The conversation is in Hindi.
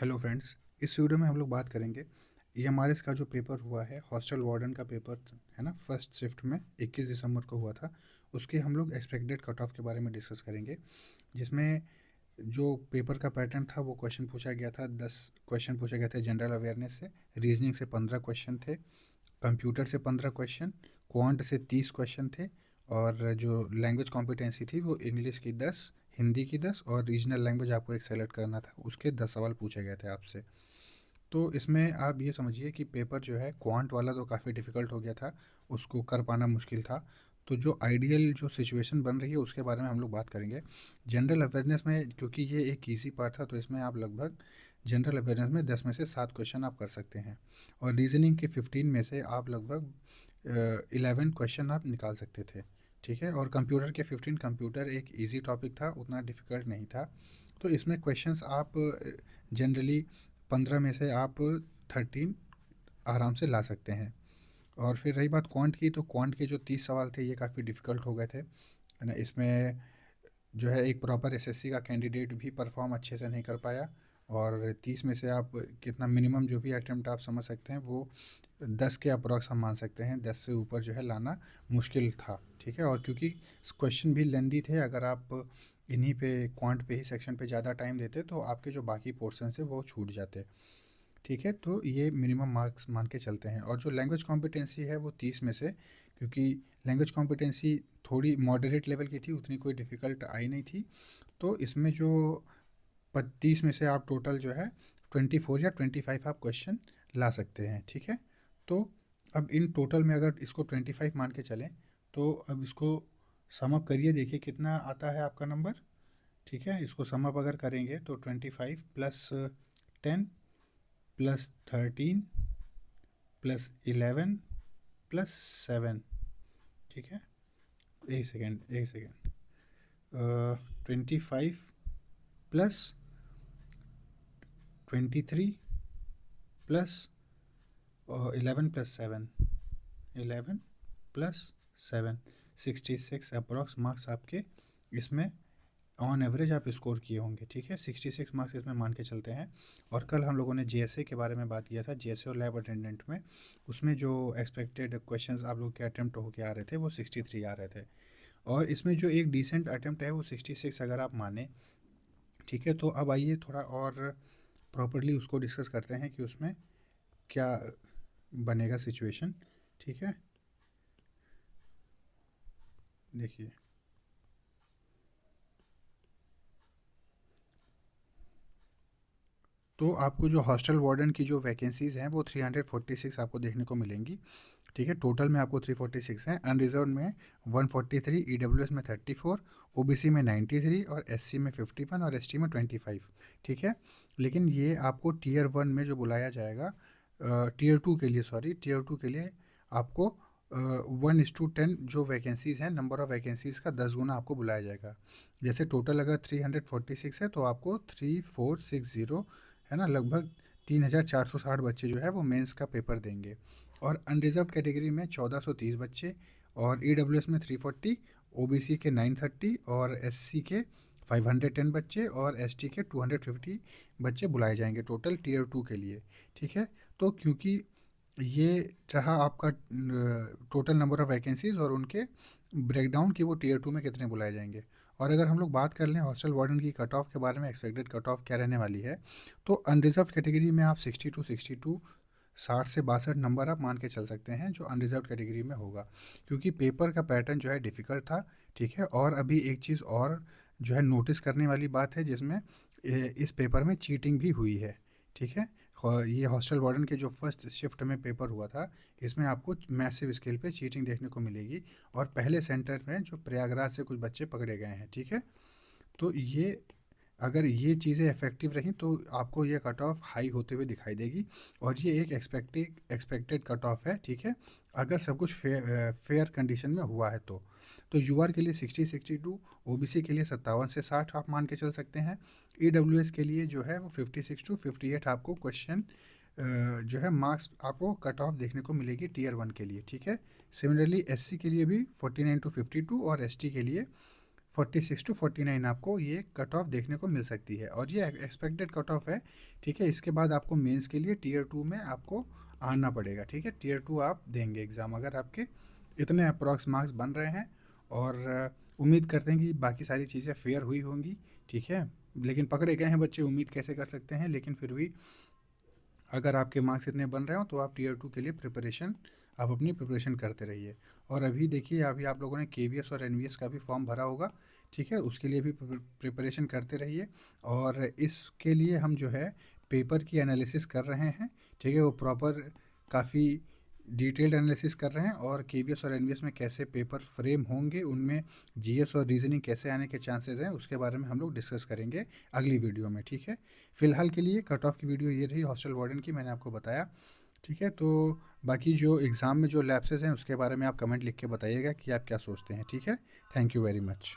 Hello friends. इस वीडियो में हम लोग बात करेंगे ईएमआरएस का जो पेपर हुआ है, हॉस्टल वार्डन का पेपर है ना, फर्स्ट शिफ्ट में 21 दिसंबर को हुआ था। उसके हम लोग एक्सपेक्टेड कट ऑफ के बारे में डिस्कस करेंगे, जिसमें जो पेपर का पैटर्न था वो क्वेश्चन पूछा गया था। 10 क्वेश्चन पूछे गए थे जनरल अवेयरनेस से, रीजनिंग से 15 क्वेश्चन थे, कंप्यूटर से 15 क्वेश्चन, क्वांट से 30 क्वेश्चन थे, और जो लैंग्वेज कॉम्पिटेंसी थी वो इंग्लिश की 10, हिंदी की 10 और रीजनल लैंग्वेज आपको एक सेलेक्ट करना था, उसके 10 सवाल पूछे गए थे आपसे। तो इसमें आप ये समझिए कि पेपर जो है क्वांट वाला तो काफ़ी डिफ़िकल्ट हो गया था, उसको कर पाना मुश्किल था। तो जो आइडियल जो सिचुएशन बन रही है उसके बारे में हम लोग बात करेंगे। जनरल अवेयरनेस में क्योंकि ये एक ईजी पार्ट था, तो इसमें आप लगभग जनरल अवेयरनेस में 10 में से 7 क्वेश्चन आप कर सकते हैं, और रीजनिंग के 15 में से आप लगभग 11 क्वेश्चन आप निकाल सकते थे। ठीक है, और कंप्यूटर के 15, कंप्यूटर एक ईजी टॉपिक था, उतना डिफ़िकल्ट नहीं था। तो इसमें क्वेश्चंस आप जनरली 15 में से आप 13 आराम से ला सकते हैं। और फिर रही बात क्वांट की, तो क्वांट के जो 30 सवाल थे ये काफ़ी डिफ़िकल्ट हो गए थे, है ना। इसमें जो है एक प्रॉपर एसएससी का कैंडिडेट भी परफॉर्म अच्छे से नहीं कर पाया, और 30 में से आप कितना मिनिमम जो भी अटेम्प्ट आप समझ सकते हैं वो 10 के अप्रॉक्स हम मान सकते हैं, 10 से ऊपर जो है लाना मुश्किल था। ठीक है, और क्योंकि क्वेश्चन भी लेंदी थे, अगर आप इन्हीं पे क्वांट पे ही सेक्शन पे ज़्यादा टाइम देते तो आपके जो बाकी पोर्शन है वो छूट जाते। ठीक है, तो ये मिनिमम मार्क्स मान के चलते हैं। और जो लैंग्वेज कॉम्पिटेंसी है वो 30 में से, क्योंकि लैंग्वेज कॉम्पिटेंसी थोड़ी मॉडरेट लेवल की थी, उतनी कोई डिफ़िकल्ट आई नहीं थी। तो इसमें जो 30 में से आप टोटल जो है 24 या 25 आप क्वेश्चन ला सकते हैं। ठीक है, तो अब इन टोटल में अगर इसको 25 मान के चलें, तो अब इसको सम अप करिए, देखिए कितना आता है आपका नंबर। ठीक है, इसको सम अप अगर करेंगे तो 25 प्लस 10 प्लस 13 प्लस 11 प्लस 7। ठीक है, एक सेकेंड एक second, 25 plus 23 plus 11 plus 7, 11 plus 7, 66 approx marks आपके इसमें ऑन एवरेज आप स्कोर किए होंगे। ठीक है, 66 मार्क्स इसमें मान के चलते हैं। और कल हम लोगों ने जीएसए के बारे में बात किया था, जीएसए और लैब अटेंडेंट में, उसमें जो एक्सपेक्टेड क्वेश्चंस आप लोग के अटेम्प्ट होके आ रहे थे वो 63 आ रहे थे, और इसमें जो एक डिसेंट अटेम्प्ट है वो 66 अगर आप माने। ठीक है, तो अब आइए थोड़ा और प्रॉपरली उसको डिस्कस करते हैं कि उसमें क्या बनेगा सिचुएशन। ठीक है, देखिए, तो आपको जो हॉस्टल वार्डन की जो वैकेंसीज़ हैं वो 346 आपको देखने को मिलेंगी। ठीक है, टोटल में आपको 346 हैं, अनरिजर्व में 143, ईडब्ल्यूएस में 34, ओबीसी में 93 और एससी में 51 और एसटी में 25। ठीक है, लेकिन ये आपको टीयर 1 में जो बुलाया जाएगा, टीयर 2 के लिए, सॉरी, टीयर 2 के लिए आपको 1:10 जो वैकेंसीज़ हैं, नंबर ऑफ़ वैकेंसीज़ का 10 गुना आपको बुलाया जाएगा। जैसे टोटल अगर 346 है तो आपको 3460, है ना, लगभग 3460 बच्चे जो है वो मेंस का पेपर देंगे। और अनरिजर्व कैटेगरी में 1430 बच्चे, और ईडब्ल्यूएस में 340, ओबीसी के 930 और एससी के 510 बच्चे और एसटी के 250 बच्चे बुलाए जाएंगे टोटल टीयर 2 के लिए। ठीक है, तो क्योंकि ये रहा आपका टोटल नंबर ऑफ़ वैकेंसीज़ और उनके ब्रेकडाउन कि वो टीयर 2 में कितने बुलाए जाएंगे। और अगर हम लोग बात कर लें हॉस्टल वार्डन की कट ऑफ के बारे में, एक्सपेक्टेड कट ऑफ क्या रहने वाली है, तो अनरिजर्व कैटेगरी में आप 62 60 से 62 नंबर आप मान के चल सकते हैं जो अनरिजर्व कैटेगरी में होगा, क्योंकि पेपर का पैटर्न जो है डिफ़िकल्ट था। ठीक है, और अभी एक चीज़ और जो है नोटिस करने वाली बात है, जिसमें इस पेपर में चीटिंग भी हुई है। ठीक है, और ये हॉस्टल वार्डन के जो फर्स्ट शिफ्ट में पेपर हुआ था, इसमें आपको मैसिव स्केल पे चीटिंग देखने को मिलेगी, और पहले सेंटर में जो प्रयागराज से कुछ बच्चे पकड़े गए हैं। ठीक है, तो ये अगर ये चीज़ें इफ़ेक्टिव रहीं तो आपको ये कट ऑफ हाई होते हुए दिखाई देगी, और ये एक एक्सपेक्टेड कट ऑफ है। ठीक है, अगर सब कुछ फेयर कंडीशन में हुआ है तो यूआर के लिए 60-62, ओबीसी के लिए 57 से 60 आप मान के चल सकते हैं, ईडब्ल्यूएस के लिए जो है वो 56 टू 58 आपको क्वेश्चन जो है मार्क्स आपको कट ऑफ देखने को मिलेगी टीयर 1 के लिए। ठीक है, सिमिलरली एससी के लिए भी 49 टू 52 और एसटी के लिए 46 टू 49 आपको ये कट ऑफ देखने को मिल सकती है, और ये एक्सपेक्टेड कट ऑफ है। ठीक है, इसके बाद आपको मेंस के लिए टीयर 2 में आपको आना पड़ेगा। ठीक है, टीयर 2 आप देंगे एग्ज़ाम अगर आपके इतने अप्रॉक्स मार्क्स बन रहे हैं, और उम्मीद करते हैं कि बाकी सारी चीज़ें फेयर हुई होंगी। ठीक है, लेकिन पकड़े गए हैं बच्चे, उम्मीद कैसे कर सकते हैं, लेकिन फिर भी अगर आपके मार्क्स इतने बन रहे हो तो आप टीयर 2 के लिए आप अपनी प्रिपरेशन करते रहिए। और अभी देखिए, अभी आप लोगों ने केवीएस और एनवीएस का भी फॉर्म भरा होगा। ठीक है, उसके लिए भी प्रिपरेशन करते रहिए। और इसके लिए हम जो है पेपर की एनालिसिस कर रहे हैं। ठीक है, वो प्रॉपर काफ़ी डिटेल्ड एनालिसिस कर रहे हैं, और केवीएस और एनवीएस में कैसे पेपर फ्रेम होंगे, उनमें जीएस और रीजनिंग कैसे आने के चांसेस हैं, उसके बारे में हम लोग डिस्कस करेंगे अगली वीडियो में। ठीक है, फिलहाल के लिए कट ऑफ की वीडियो ये रही हॉस्टल वार्डन की, मैंने आपको बताया। ठीक है, तो बाकी जो एग्ज़ाम में जो लैप्सेस हैं उसके बारे में आप कमेंट लिख के बताइएगा कि आप क्या सोचते हैं। ठीक है, थैंक यू वेरी मच।